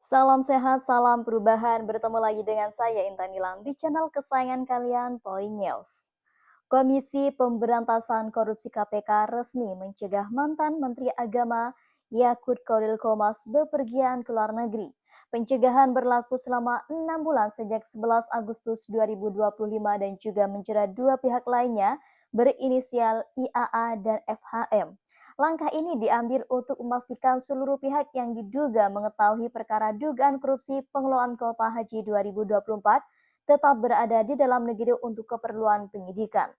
Salam sehat, salam perubahan. Bertemu lagi dengan saya Intan Nilam di channel kesayangan kalian, Point News. Komisi Pemberantasan Korupsi KPK resmi mencegah mantan Menteri Agama Yakut Kolil Komas bepergian ke luar negeri. Pencegahan berlaku selama 6 bulan sejak 11 Agustus 2025 dan juga menjerat dua pihak lainnya berinisial IAA dan FHM. Langkah ini diambil untuk memastikan seluruh pihak yang diduga mengetahui perkara dugaan korupsi pengelolaan Kota Haji 2024 tetap berada di dalam negeri untuk keperluan penyidikan.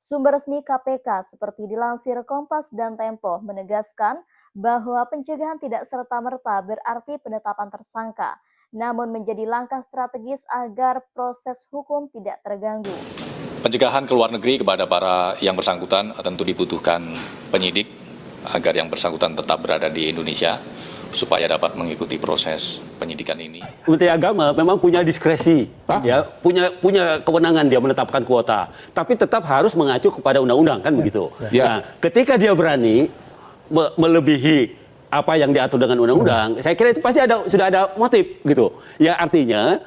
Sumber resmi KPK seperti dilansir Kompas dan Tempo menegaskan bahwa pencegahan tidak serta-merta berarti penetapan tersangka, namun menjadi langkah strategis agar proses hukum tidak terganggu. Pencegahan ke luar negeri kepada para yang bersangkutan tentu dibutuhkan penyidik agar yang bersangkutan tetap berada di Indonesia supaya dapat mengikuti proses penyidikan ini. Menteri Agama memang punya diskresi, ya, punya kewenangan dia menetapkan kuota, tapi tetap harus mengacu kepada undang-undang kan begitu. Nah, ketika dia berani melebihi apa yang diatur dengan undang-undang, saya kira itu pasti sudah ada motif gitu. Ya artinya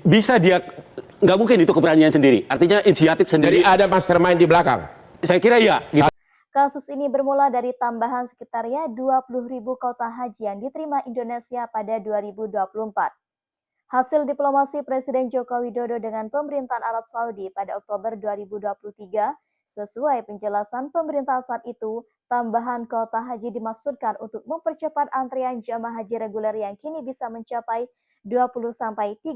bisa dia nggak mungkin itu keberanian sendiri, artinya inisiatif sendiri. Jadi ada mastermind di belakang. Saya kira iya. Gitu. Kasus ini bermula dari tambahan sekitarnya 20.000 kota haji yang diterima Indonesia pada 2024. Hasil diplomasi Presiden Joko Widodo dengan pemerintahan Arab Saudi pada Oktober 2023, sesuai penjelasan pemerintah saat itu, tambahan kota haji dimaksudkan untuk mempercepat antrian jamaah haji reguler yang kini bisa mencapai 20-30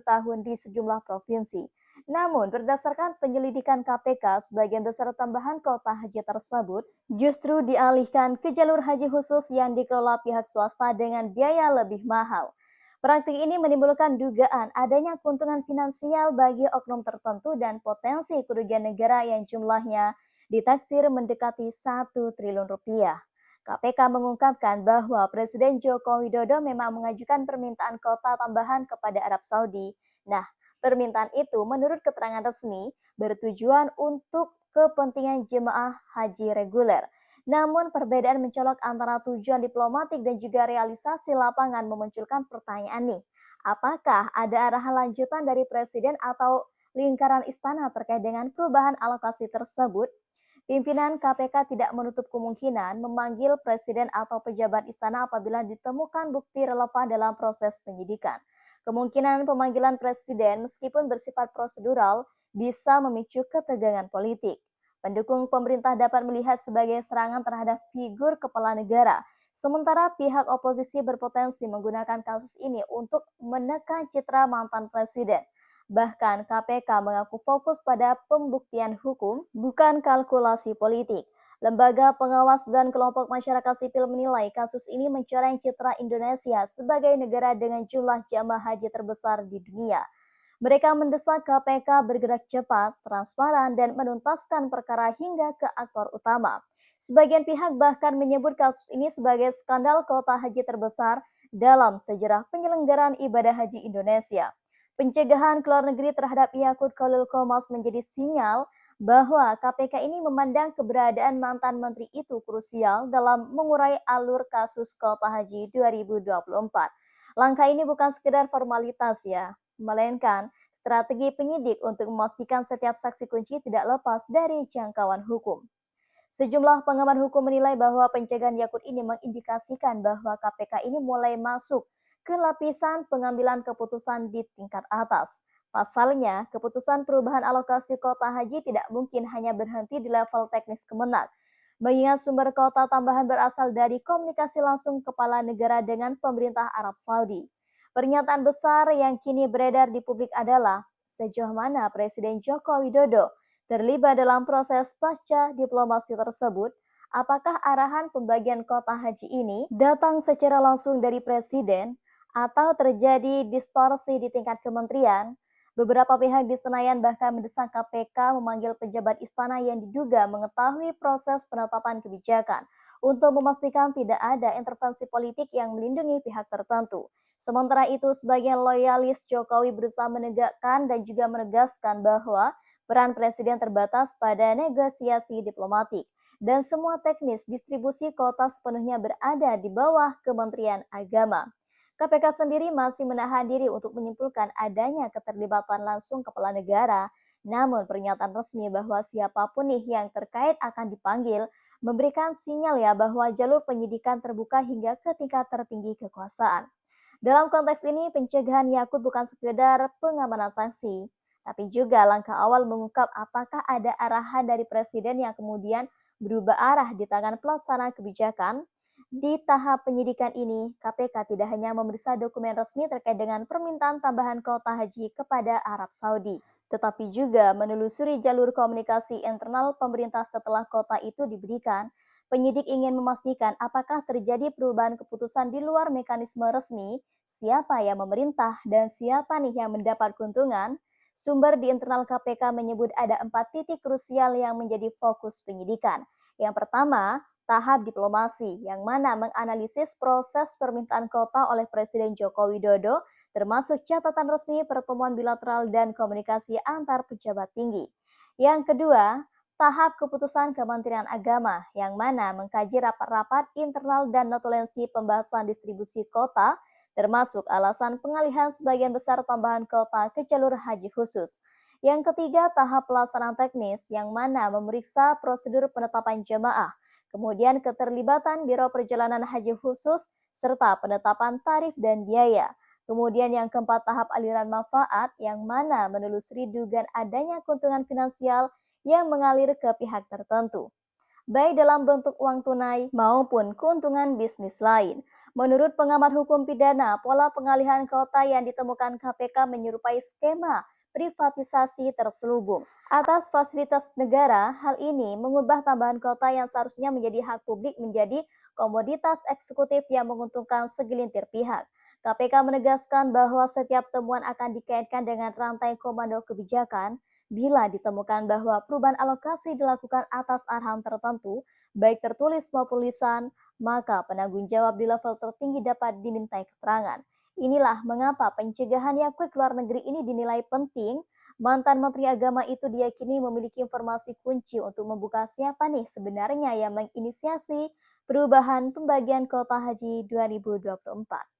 tahun di sejumlah provinsi. Namun, berdasarkan penyelidikan KPK, sebagian besar tambahan kota haji tersebut justru dialihkan ke jalur haji khusus yang dikelola pihak swasta dengan biaya lebih mahal. Praktik ini menimbulkan dugaan adanya keuntungan finansial bagi oknum tertentu dan potensi kerugian negara yang jumlahnya ditaksir mendekati 1 triliun rupiah. KPK mengungkapkan bahwa Presiden Joko Widodo memang mengajukan permintaan kota tambahan kepada Arab Saudi. Nah, permintaan itu menurut keterangan resmi bertujuan untuk kepentingan jemaah haji reguler. Namun perbedaan mencolok antara tujuan diplomatik dan juga realisasi lapangan memunculkan pertanyaan nih. Apakah ada arahan lanjutan dari Presiden atau lingkaran istana terkait dengan perubahan alokasi tersebut? Pimpinan KPK tidak menutup kemungkinan memanggil Presiden atau pejabat istana apabila ditemukan bukti relevan dalam proses penyidikan. Kemungkinan pemanggilan Presiden meskipun bersifat prosedural bisa memicu ketegangan politik. Pendukung pemerintah dapat melihat sebagai serangan terhadap figur kepala negara, sementara pihak oposisi berpotensi menggunakan kasus ini untuk menekan citra mantan presiden. Bahkan KPK mengaku fokus pada pembuktian hukum, bukan kalkulasi politik. Lembaga pengawas dan kelompok masyarakat sipil menilai kasus ini mencoreng citra Indonesia sebagai negara dengan jumlah jamaah haji terbesar di dunia. Mereka mendesak KPK bergerak cepat, transparan, dan menuntaskan perkara hingga ke aktor utama. Sebagian pihak bahkan menyebut kasus ini sebagai skandal kota haji terbesar dalam sejarah penyelenggaraan ibadah haji Indonesia. Pencegahan ke luar negeri terhadap Yakut Kolil Komas menjadi sinyal bahwa KPK ini memandang keberadaan mantan menteri itu krusial dalam mengurai alur kasus Kota Haji 2024. Langkah ini bukan sekedar formalitas ya, melainkan strategi penyidik untuk memastikan setiap saksi kunci tidak lepas dari jangkauan hukum. Sejumlah pengamat hukum menilai bahwa pencegahan Yakut ini mengindikasikan bahwa KPK ini mulai masuk ke lapisan pengambilan keputusan di tingkat atas. Pasalnya, keputusan perubahan alokasi kota haji tidak mungkin hanya berhenti di level teknis Kemenak. Mengingat sumber kota tambahan berasal dari komunikasi langsung kepala negara dengan pemerintah Arab Saudi. Pernyataan besar yang kini beredar di publik adalah sejauh mana Presiden Joko Widodo terlibat dalam proses pasca diplomasi tersebut. Apakah arahan pembagian kota haji ini datang secara langsung dari Presiden atau terjadi distorsi di tingkat kementerian? Beberapa pihak di Senayan bahkan mendesak KPK memanggil pejabat istana yang diduga mengetahui proses penetapan kebijakan untuk memastikan tidak ada intervensi politik yang melindungi pihak tertentu. Sementara itu, sebagian loyalis Jokowi berusaha menegakkan dan juga menegaskan bahwa peran Presiden terbatas pada negosiasi diplomatik dan semua teknis distribusi kota sepenuhnya berada di bawah Kementerian Agama. KPK sendiri masih menahan diri untuk menyimpulkan adanya keterlibatan langsung kepala negara, namun pernyataan resmi bahwa siapapun nih yang terkait akan dipanggil memberikan sinyal ya bahwa jalur penyidikan terbuka hingga ke tingkat tertinggi kekuasaan. Dalam konteks ini, pencegahan Yakut bukan sekedar pengamanan sanksi, tapi juga langkah awal mengungkap apakah ada arahan dari presiden yang kemudian berubah arah di tangan pelaksana kebijakan. Di tahap penyidikan ini, KPK tidak hanya memeriksa dokumen resmi terkait dengan permintaan tambahan kuota haji kepada Arab Saudi, tetapi juga menelusuri jalur komunikasi internal pemerintah setelah kuota itu diberikan. Penyidik ingin memastikan apakah terjadi perubahan keputusan di luar mekanisme resmi, siapa yang memerintah, dan siapa nih yang mendapat keuntungan. Sumber di internal KPK menyebut ada 4 titik krusial yang menjadi fokus penyidikan. Yang pertama, tahap diplomasi, yang mana menganalisis proses permintaan kuota oleh Presiden Joko Widodo, termasuk catatan resmi pertemuan bilateral dan komunikasi antar pejabat tinggi. Yang kedua, tahap keputusan Kementerian Agama, yang mana mengkaji rapat-rapat internal dan notulensi pembahasan distribusi kuota, termasuk alasan pengalihan sebagian besar tambahan kuota ke jalur haji khusus. Yang ketiga, tahap pelaksanaan teknis, yang mana memeriksa prosedur penetapan jemaah, kemudian keterlibatan Biro Perjalanan Haji Khusus, serta penetapan tarif dan biaya. Kemudian yang keempat, tahap aliran manfaat, yang mana menelusuri dugaan adanya keuntungan finansial yang mengalir ke pihak tertentu, baik dalam bentuk uang tunai maupun keuntungan bisnis lain. Menurut pengamat hukum pidana, pola pengalihan kuota yang ditemukan KPK menyerupai skema privatisasi terselubung atas fasilitas negara. Hal ini mengubah tambahan kuota yang seharusnya menjadi hak publik menjadi komoditas eksekutif yang menguntungkan segelintir pihak. KPK menegaskan bahwa setiap temuan akan dikaitkan dengan rantai komando kebijakan. Bila ditemukan bahwa perubahan alokasi dilakukan atas arahan tertentu, baik tertulis maupun lisan, maka penanggung jawab di level tertinggi dapat dimintai keterangan. Inilah mengapa pencegahan Yakut luar negeri ini dinilai penting. Mantan Menteri Agama itu diyakini memiliki informasi kunci untuk membuka siapa nih sebenarnya yang menginisiasi perubahan pembagian kuota haji 2024.